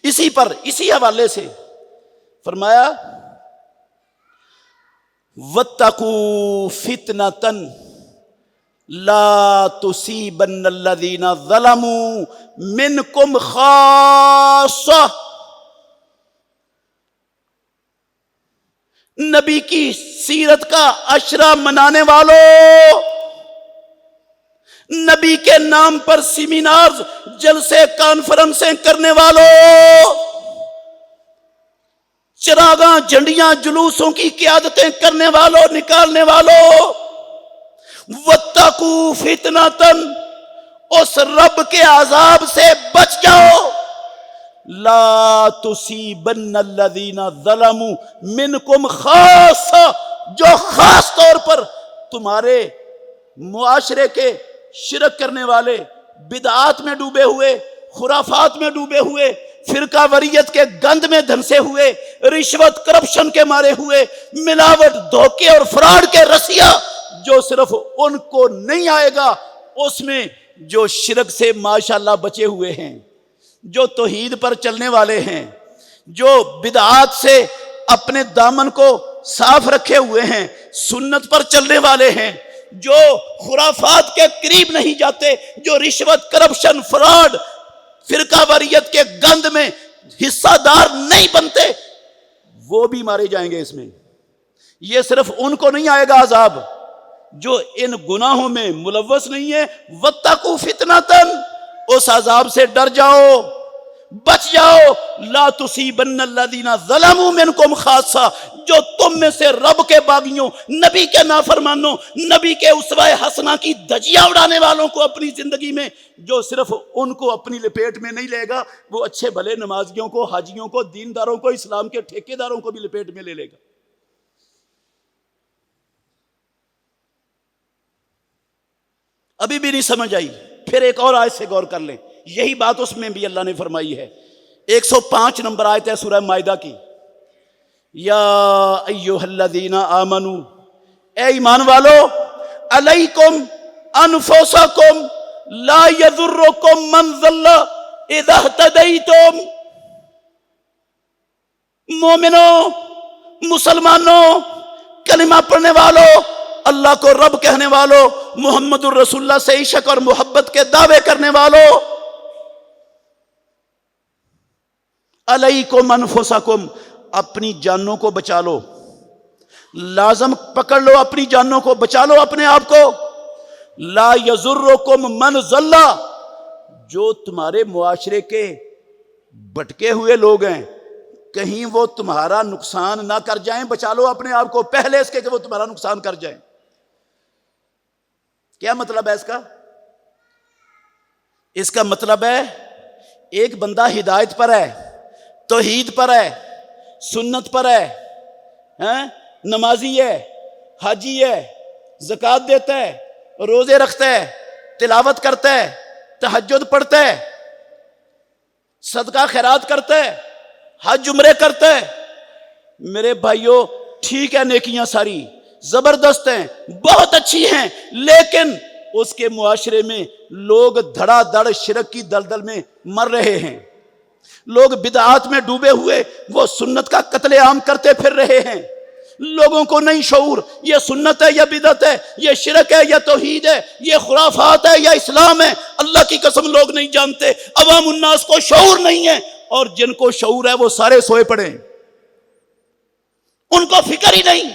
اسی پر، اسی حوالے سے فرمایا وَاتَّقُوا فِتْنَةً لَا تُصِيبَنَّ الَّذِينَ ظَلَمُوا مِنْكُمْ خَاصَّةً۔ نبی کی سیرت کا عشرہ منانے والوں، نبی کے نام پر سیمینارز، جلسے، کانفرنسیں کرنے والوں، چراغاں، جھنڈیاں، جلوسوں کی قیادتیں کرنے والوں، نکالنے والوں، وَاتَّقُوا فِتْنَةً، اس رب کے عذاب سے بچ جاؤ، لا تُصِيبَنَّ الَّذِينَ ظَلَمُوا مِنْكُمْ خَاصَّةً، جو خاص طور پر تمہارے معاشرے کے شرک کرنے والے، بدعات میں ڈوبے ہوئے، خرافات میں ڈوبے ہوئے، فرقہ وریت کے گند میں دھنسے ہوئے، رشوت کرپشن کے مارے ہوئے، ملاوٹ، دھوکے اور فراڈ کے رسیا، جو صرف ان کو نہیں آئے گا، اس میں جو شرک سے ماشاءاللہ بچے ہوئے ہیں، جو توحید پر چلنے والے ہیں، جو بدعات سے اپنے دامن کو صاف رکھے ہوئے ہیں، سنت پر چلنے والے ہیں، جو خرافات کے قریب نہیں جاتے، جو رشوت، کرپشن، فراڈ، فرقہ واریت کے گند میں حصہ دار نہیں بنتے، وہ بھی مارے جائیں گے اس میں۔ یہ صرف ان کو نہیں آئے گا عذاب جو ان گناہوں میں ملوث نہیں ہے۔ وَاتَّقُوا فِتْنَةً، اس عذاب سے ڈر جاؤ، بچ جاؤ، لا تُصِيبَنَّ الَّذِينَ ظَلَمُوا مِنْكُمْ خَاصَّةً، جو تم میں سے رب کے باغیوں، نبی کے نافرمانوں، نبی کے اسوہ حسنہ کی دھجیاں اڑانے والوں کو اپنی زندگی میں، جو صرف ان کو اپنی لپیٹ میں نہیں لے گا، وہ اچھے بھلے نمازیوں کو، حاجیوں کو، دینداروں کو، اسلام کے ٹھیکیداروں کو بھی لپیٹ میں لے لے گا۔ ابھی بھی نہیں سمجھ آئی؟ پھر ایک اور آیت سے غور کر لیں، یہی بات اس میں بھی اللہ نے فرمائی ہے۔ 105 نمبر آیت ہے سورہ مائدہ کی، یا ایھا الذین آمنوا، اے ایمان والو، علیکم انفسکم لا یضرکم من ضل اذا اہتدیتم، مومنوں، مسلمانوں، کلمہ پڑھنے والوں، اللہ کو رب کہنے والوں، محمد الرسول اللہ سے عشق اور محبت کے دعوے کرنے والوں، علیکم انفسکم، اپنی جانوں کو بچا لو، لازم پکڑ لو، اپنی جانوں کو بچا لو، اپنے آپ کو۔ لا یضرکم من ضل، جو تمہارے معاشرے کے بھٹکے ہوئے لوگ ہیں، کہیں وہ تمہارا نقصان نہ کر جائیں، بچا لو اپنے آپ کو پہلے اس کے کہ وہ تمہارا نقصان کر جائیں۔ کیا مطلب ہے اس کا؟ اس کا مطلب ہے ایک بندہ ہدایت پر ہے، توحید پر ہے، سنت پر ہے، نمازی ہے، حاجی ہے، زکوٰۃ دیتا ہے، روزے رکھتا ہے، تلاوت کرتا ہے، تہجد پڑھتا ہے، صدقہ خیرات کرتا ہے، حج عمرے کرتا ہے، میرے بھائیوں ٹھیک ہے نیکیاں ساری زبردست ہیں بہت اچھی ہیں، لیکن اس کے معاشرے میں لوگ دھڑا دھڑ شرک کی دلدل میں مر رہے ہیں، لوگ بدعات میں ڈوبے ہوئے وہ سنت کا قتل عام کرتے پھر رہے ہیں، لوگوں کو نہیں شعور یہ سنت ہے یا بدعت ہے، یہ شرک ہے یا توحید ہے، یہ خرافات ہے یا اسلام ہے، اللہ کی قسم لوگ نہیں جانتے، عوام الناس کو شعور نہیں ہے، اور جن کو شعور ہے وہ سارے سوئے پڑے ہیں، ان کو فکر ہی نہیں،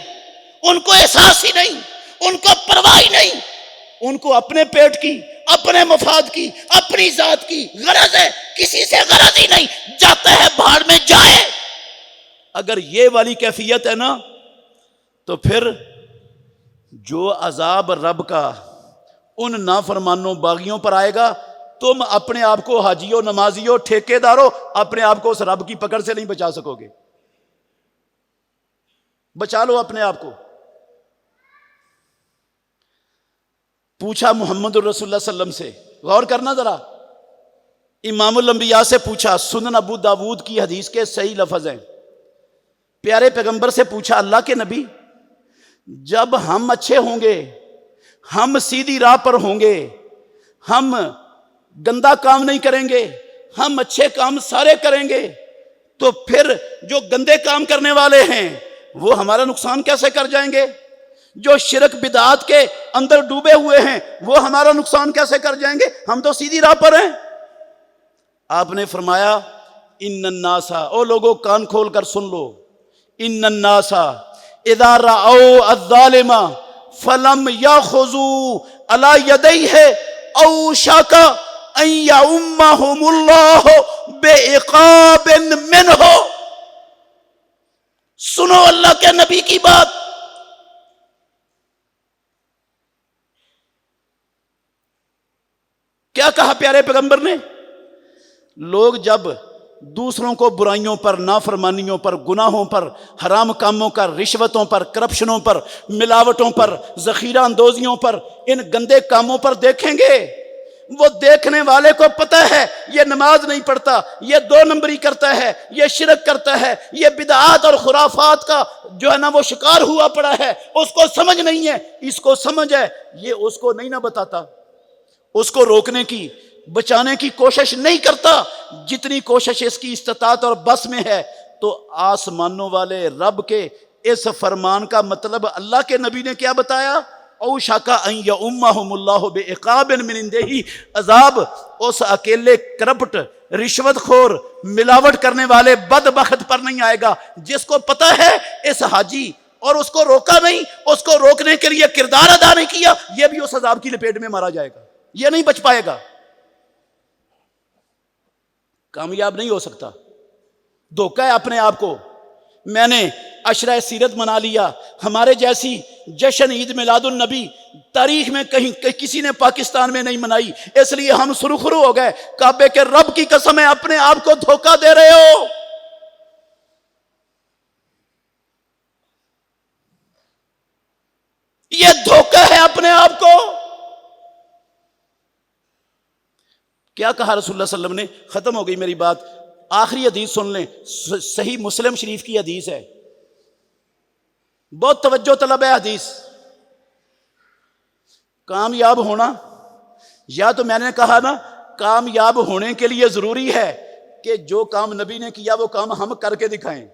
ان کو احساس ہی نہیں، ان کو پرواہ ہی نہیں، ان کو اپنے پیٹ کی، اپنے مفاد کی، اپنی ذات کی غرض ہے، کسی سے غرض ہی نہیں، جاتا ہے بھاڑ میں جائے۔ اگر یہ والی کیفیت ہے نا تو پھر جو عذاب رب کا ان نافرمانوں باغیوں پر آئے گا، تم اپنے آپ کو حاجیوں نمازیوں ٹھیکے داروں اپنے آپ کو اس رب کی پکڑ سے نہیں بچا سکو گے، بچا لو اپنے آپ کو۔ پوچھا محمد الرسول اللہ صلی اللہ علیہ وسلم سے، غور کرنا ذرا، امام الانبیاء سے پوچھا، سنن ابو داود کی حدیث کے صحیح لفظ ہیں، پیارے پیغمبر سے پوچھا اللہ کے نبی جب ہم اچھے ہوں گے، ہم سیدھی راہ پر ہوں گے، ہم گندا کام نہیں کریں گے، ہم اچھے کام سارے کریں گے، تو پھر جو گندے کام کرنے والے ہیں وہ ہمارا نقصان کیسے کر جائیں گے؟ جو شرک بدعات کے اندر ڈوبے ہوئے ہیں وہ ہمارا نقصان کیسے کر جائیں گے؟ ہم تو سیدھی راہ پر ہیں۔ آپ نے فرمایا ان الناس، او لوگوں کان کھول کر سن لو، ان الناس اذا رأوا الظالم فلم یاخذوا علی یدیہ اوشک ان یعمہم اللہ بعقاب منہ۔ سنو اللہ کے نبی کی بات، کیا کہا پیارے پیغمبر نے؟ لوگ جب دوسروں کو برائیوں پر، نافرمانیوں پر، گناہوں پر، حرام کاموں پر، رشوتوں پر، کرپشنوں پر، ملاوٹوں پر، ذخیرہ اندوزیوں پر، ان گندے کاموں پر دیکھیں گے، وہ دیکھنے والے کو پتہ ہے یہ نماز نہیں پڑھتا، یہ 2 نمبری کرتا ہے، یہ شرک کرتا ہے، یہ بدعات اور خرافات کا جو ہے نا وہ شکار ہوا پڑا ہے، اس کو سمجھ نہیں ہے، اس کو سمجھ ہے، یہ اس کو نہیں نہ بتاتا، اس کو روکنے کی بچانے کی کوشش نہیں کرتا جتنی کوشش اس کی استطاعت اور بس میں ہے۔ تو آسمانوں والے رب کے اس فرمان کا مطلب اللہ کے نبی نے کیا بتایا؟ اوشکا ان یعمہم اللہ بعقاب من عنده، عذاب اس اکیلے کرپٹ، رشوت خور، ملاوٹ کرنے والے بدبخت پر نہیں آئے گا جس کو پتہ ہے اس حاجی اور اس کو روکا نہیں، اس کو روکنے کے لیے کردار ادا نہیں کیا، یہ بھی اس عذاب کی لپیٹ میں مارا جائے گا، یہ نہیں بچ پائے گا، کامیاب نہیں ہو سکتا۔ دھوکہ ہے اپنے آپ کو، میں نے عشرہ سیرت منا لیا، ہمارے جیسی جشن عید میلاد النبی تاریخ میں کہیں کسی نے پاکستان میں نہیں منائی، اس لیے ہم سرخرو ہو گئے۔ کعبے کے رب کی قسم ہے اپنے آپ کو دھوکہ دے رہے ہو۔ یہ دھوکہ ہے اپنے آپ کو۔ کیا کہا رسول اللہ صلی اللہ علیہ وسلم نے؟ ختم ہو گئی میری بات، آخری حدیث سن لیں، صحیح مسلم شریف کی حدیث ہے، بہت توجہ طلب ہے حدیث۔ کامیاب ہونا، یا تو میں نے کہا نا کامیاب ہونے کے لیے ضروری ہے کہ جو کام نبی نے کیا وہ کام ہم کر کے دکھائیں۔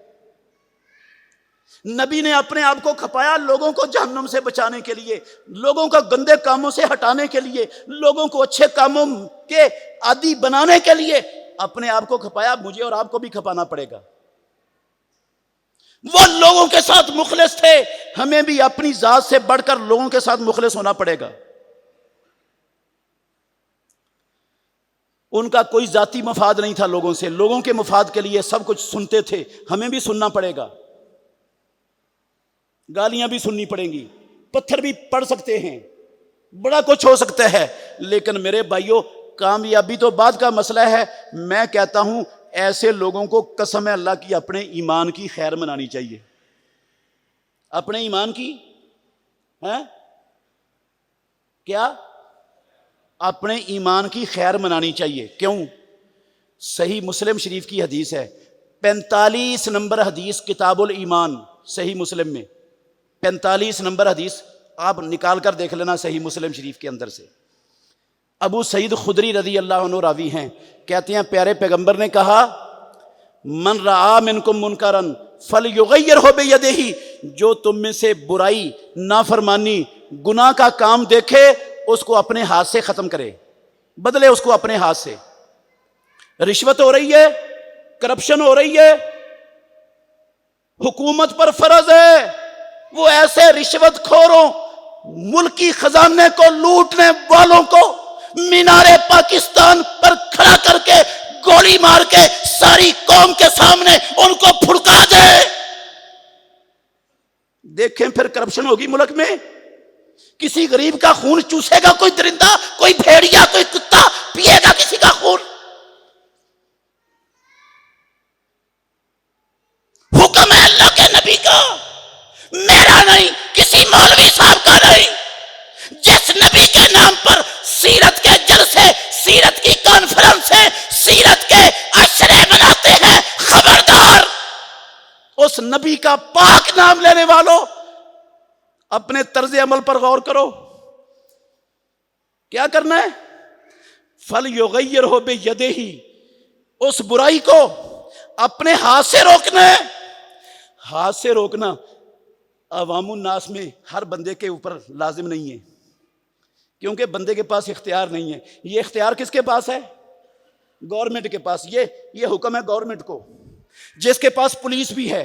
نبی نے اپنے آپ کو کھپایا لوگوں کو جہنم سے بچانے کے لیے، لوگوں کو گندے کاموں سے ہٹانے کے لیے، لوگوں کو اچھے کاموں کے عادی بنانے کے لیے اپنے آپ کو کھپایا، مجھے اور آپ کو بھی کھپانا پڑے گا۔ وہ لوگوں کے ساتھ مخلص تھے، ہمیں بھی اپنی ذات سے بڑھ کر لوگوں کے ساتھ مخلص ہونا پڑے گا۔ ان کا کوئی ذاتی مفاد نہیں تھا لوگوں سے، لوگوں کے مفاد کے لیے سب کچھ سنتے تھے، ہمیں بھی سننا پڑے گا، گالیاں بھی سننی پڑیں گی، پتھر بھی پڑ سکتے ہیں، بڑا کچھ ہو سکتا ہے، لیکن میرے بھائیوں کامیابی تو بعد کا مسئلہ ہے۔ میں کہتا ہوں ایسے لوگوں کو قسم اللہ کی اپنے ایمان کی خیر منانی چاہیے، اپنے ایمان کی کیا؟ اپنے ایمان کی خیر منانی چاہیے۔ کیوں؟ صحیح مسلم شریف کی حدیث ہے، 45 نمبر حدیث کتاب الایمان، صحیح مسلم میں 45 نمبر حدیث آپ نکال کر دیکھ لینا صحیح مسلم شریف کے اندر سے. ابو سعید خدری رضی اللہ عنہ راوی ہیں، کہتے ہیں پیارے پیغمبر نے کہا من رعا منکم منکرن فلیغیرہ بیدہ، جو تم میں سے برائی، نافرمانی، گناہ کا کام دیکھے اس کو اپنے ہاتھ سے ختم کرے، بدلے اس کو اپنے ہاتھ سے. رشوت ہو رہی ہے، کرپشن ہو رہی ہے، حکومت پر فرض ہے وہ ایسے رشوت خوروں، ملکی خزانے کو لوٹنے والوں کو مینار پاکستان پر کھڑا کر کے گولی مار کے ساری قوم کے سامنے ان کو پھڑکا دے. دیکھیں پھر کرپشن ہوگی ملک میں. کسی غریب کا خون چوسے گا کوئی درندہ، کوئی بھیڑیا، کوئی کتا پیے گا کسی کا خون. حکم ہے اللہ کے نبی کا، میرا نہیں، کسی مولوی صاحب کا نہیں. جس نبی کے نام پر سیرت کے جلسے، سیرت کی کانفرنس ہے، سیرت کے عشرے بناتے ہیں، خبردار اس نبی کا پاک نام لینے والوں اپنے طرز عمل پر غور کرو. کیا کرنا ہے؟ فَلْيُغَيِّرْهُ بِيَدِهِ، اس برائی کو اپنے ہاتھ سے روکنا ہے. ہاتھ سے روکنا عوام الناس میں ہر بندے کے اوپر لازم نہیں ہے، کیونکہ بندے کے پاس اختیار نہیں ہے. یہ اختیار کس کے پاس ہے؟ گورنمنٹ کے پاس. یہ حکم ہے گورنمنٹ کو. جس کے پاس پولیس بھی ہے،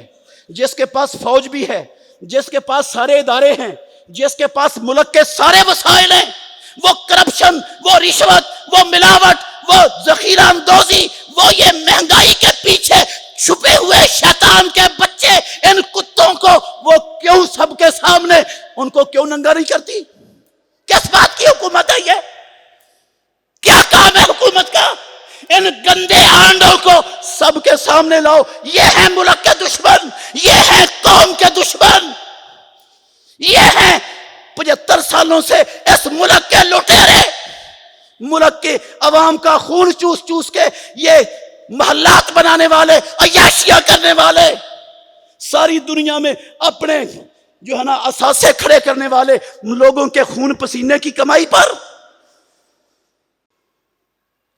جس کے پاس فوج بھی ہے، جس کے پاس سارے ادارے ہیں، جس کے پاس ملک کے سارے وسائل ہیں، وہ کرپشن، وہ رشوت، وہ ملاوٹ، وہ ذخیرہ اندوزی، وہ یہ مہنگائی کے پیچھے چھپے ہوئے شیطان کے بچے، ان کتوں کو وہ کیوں سب کے سامنے ان کو کیوں ننگا نہیں کرتی؟ کس بات کی حکومت ہے یہ؟ کیا کام ہے حکومت کا؟ ان گندے آنڈوں کو سب کے سامنے لاؤ. یہ ہے ملک کے دشمن، یہ ہے قوم کے دشمن، یہ ہیں 75 سالوں سے اس ملک کے لٹیرے، ملک کے عوام کا خون چوس چوس کے یہ محلات بنانے والے، عیاشیاں کرنے والے، ساری دنیا میں اپنے جو ہے نا اثاثے کھڑے کرنے والے لوگوں کے خون پسینے کی کمائی پر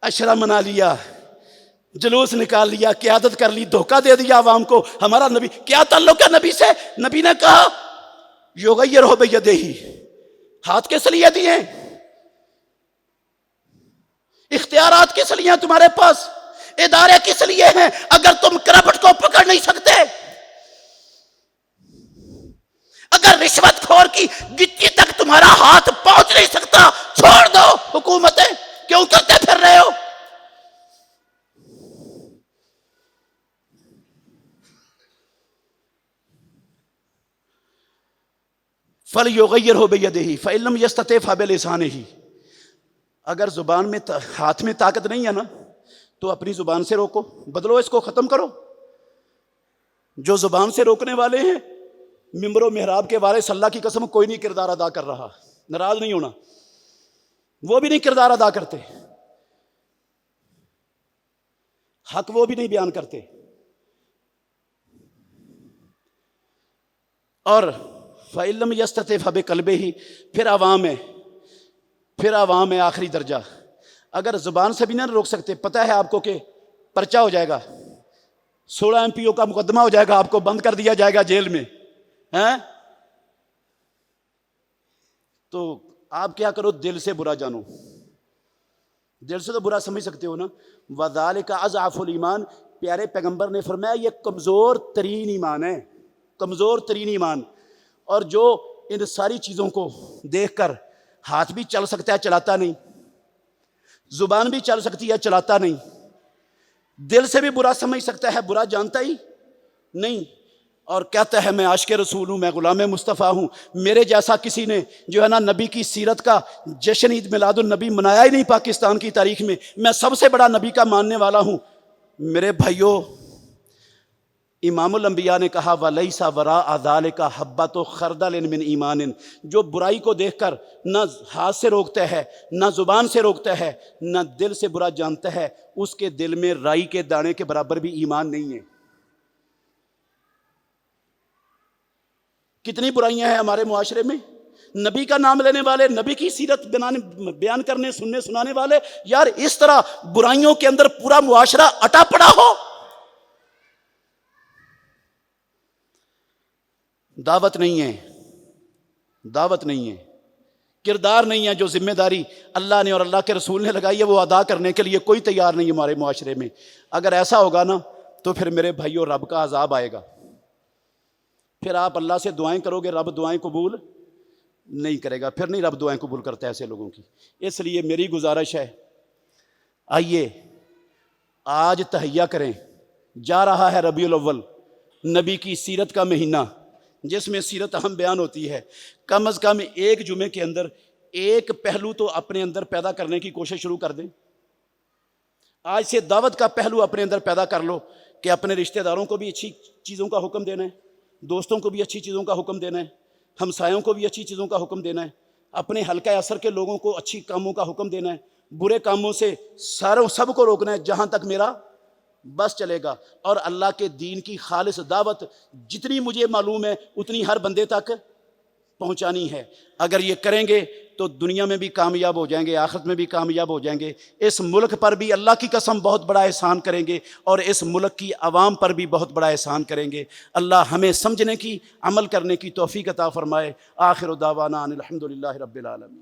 عشرہ منا لیا، جلوس نکال لیا، قیادت کر لی، دھوکہ دے دیا عوام کو. ہمارا نبی کیا تعلق ہے نبی سے؟ نبی نے کہا یغیرہ بیدہ، ہاتھ کس لیے دیے؟ اختیارات کس لیے ہیں تمہارے پاس؟ ادارے کس لیے ہیں اگر تم کرپٹ کو پکڑ نہیں سکتے؟ اگر رشوت خور کی گچی تک تمہارا ہاتھ پہنچ نہیں سکتا، چھوڑ دو حکومتیں، کیوں کرتے پھر رہے ہو؟ فَلْيُغَيِّرْهُ بِيَدِهِ فَإِن لَّمْ يَسْتَطِعْ فَبِلِسَانِهِ. اگر زبان میں ہاتھ میں طاقت نہیں ہے نا تو اپنی زبان سے روکو، بدلو، اس کو ختم کرو. جو زبان سے روکنے والے ہیں، ممبر و محراب کے وارث، اللہ کی قسم کوئی نہیں کردار ادا کر رہا. ناراض نہیں ہونا، وہ بھی نہیں کردار ادا کرتے، حق وہ بھی نہیں بیان کرتے. اور فَإِن لَّمْ يَسْتَطِعْ فَبِقَلْبِهِ، پھر عوام ہے آخری درجہ. اگر زبان سے بھی نہ روک سکتے، پتہ ہے آپ کو کہ پرچہ ہو جائے گا، 16 MP کا مقدمہ ہو جائے گا، آپ کو بند کر دیا جائے گا جیل میں، تو آپ کیا کرو؟ دل سے برا جانو. دل سے تو برا سمجھ سکتے ہو نا. وَذَلِكَ أَضْعَفُ الْإِيمَانِ، پیارے پیغمبر نے فرمایا یہ کمزور ترین ایمان ہے، کمزور ترین ایمان. اور جو ان ساری چیزوں کو دیکھ کر ہاتھ بھی چل سکتا ہے، چلاتا نہیں، زبان بھی چل سکتی ہے، چلاتا نہیں، دل سے بھی برا سمجھ سکتا ہے، برا جانتا ہی نہیں، اور کہتا ہے میں عاشق رسول ہوں، میں غلام مصطفیٰ ہوں، میرے جیسا کسی نے جو ہے نا نبی کی سیرت کا جشن عید میلاد النبی منایا ہی نہیں پاکستان کی تاریخ میں، میں سب سے بڑا نبی کا ماننے والا ہوں. میرے بھائیوں، امام الانبیاء نے کہا وَلَيْسَ وَرَاءَ ذَلِكَ حَبَّةُ خَرْدَلٍ مِّنْ ایمان، جو برائی کو دیکھ کر نہ ہاتھ سے روکتا ہے، نہ زبان سے روکتا ہے، نہ دل سے برا جانتا ہے، اس کے دل میں رائی کے دانے کے برابر بھی ایمان نہیں ہے. کتنی برائیاں ہیں ہمارے معاشرے میں، نبی کا نام لینے والے، نبی کی سیرت بیان کرنے سننے سنانے والے، یار اس طرح برائیوں کے اندر پورا معاشرہ اٹا پڑا ہو، دعوت نہیں ہے، دعوت نہیں ہے، کردار نہیں ہے، جو ذمہ داری اللہ نے اور اللہ کے رسول نے لگائی ہے وہ ادا کرنے کے لیے کوئی تیار نہیں ہے ہمارے معاشرے میں۔ اگر ایسا ہوگا نا تو پھر میرے بھائیوں رب کا عذاب آئے گا، پھر آپ اللہ سے دعائیں کرو گے، رب دعائیں قبول نہیں کرے گا، پھر نہیں رب دعائیں قبول کرتا ہے ایسے لوگوں کی۔ اس لیے میری گزارش ہے، آئیے آج تہیہ کریں، جا رہا ہے ربیع الاول، نبی کی سیرت کا مہینہ جس میں سیرت اہم بیان ہوتی ہے، کم از کم ایک جمعے کے اندر ایک پہلو تو اپنے اندر پیدا کرنے کی کوشش شروع کر دیں۔ آج سے دعوت کا پہلو اپنے اندر پیدا کر لو کہ اپنے رشتہ داروں کو بھی اچھی چیزوں کا حکم دینا ہے، دوستوں کو بھی اچھی چیزوں کا حکم دینا ہے، ہمسایوں کو بھی اچھی چیزوں کا حکم دینا ہے، اپنے حلقہ اثر کے لوگوں کو اچھی کاموں کا حکم دینا ہے، برے کاموں سے سب کو روکنا ہے جہاں تک میرا بس چلے گا، اور اللہ کے دین کی خالص دعوت جتنی مجھے معلوم ہے اتنی ہر بندے تک پہنچانی ہے۔ اگر یہ کریں گے تو دنیا میں بھی کامیاب ہو جائیں گے، آخرت میں بھی کامیاب ہو جائیں گے۔ اس ملک پر بھی اللہ کی قسم بہت بڑا احسان کریں گے، اور اس ملک کی عوام پر بھی بہت بڑا احسان کریں گے۔ اللہ ہمیں سمجھنے کی، عمل کرنے کی توفیق عطا فرمائے۔ آخر دعوانا ان الحمدللہ رب العالمین۔